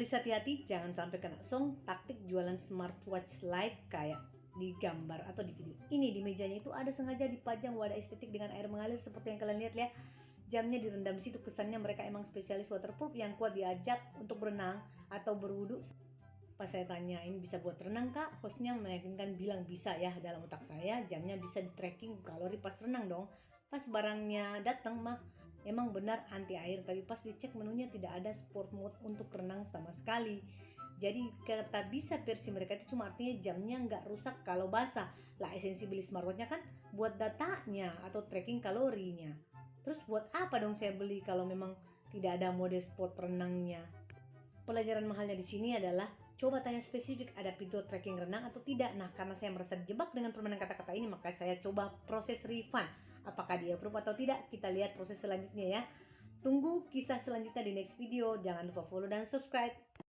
Please hati-hati, jangan sampai kena song taktik jualan smartwatch live kayak di gambar atau di video. Ini di mejanya itu ada sengaja dipajang wadah estetik dengan air mengalir seperti yang kalian lihat ya. Jamnya direndam di situ, kesannya mereka emang spesialis waterproof yang kuat diajak untuk berenang atau berwudu. Pas saya tanyain bisa buat renang kak, hostnya meyakinkan bilang bisa ya. Dalam otak saya jamnya bisa di tracking kalori pas renang dong. Pas barangnya datang mah emang benar anti air, tapi pas dicek menunya tidak ada sport mode untuk renang sama sekali. Jadi kata bisa versi mereka itu cuma artinya jamnya nggak rusak kalau basah. Lah esensi beli smartwatchnya kan buat datanya atau tracking kalorinya. Terus buat apa dong saya beli kalau memang tidak ada mode sport renangnya? Pelajaran mahalnya di sini adalah coba tanya spesifik ada fitur tracking renang atau tidak. Nah, karena saya merasa dijebak dengan permainan kata-kata ini, maka saya coba proses refund. Apakah dia approve atau tidak? Kita lihat proses selanjutnya ya. Tunggu kisah selanjutnya di next video. Jangan lupa follow dan subscribe.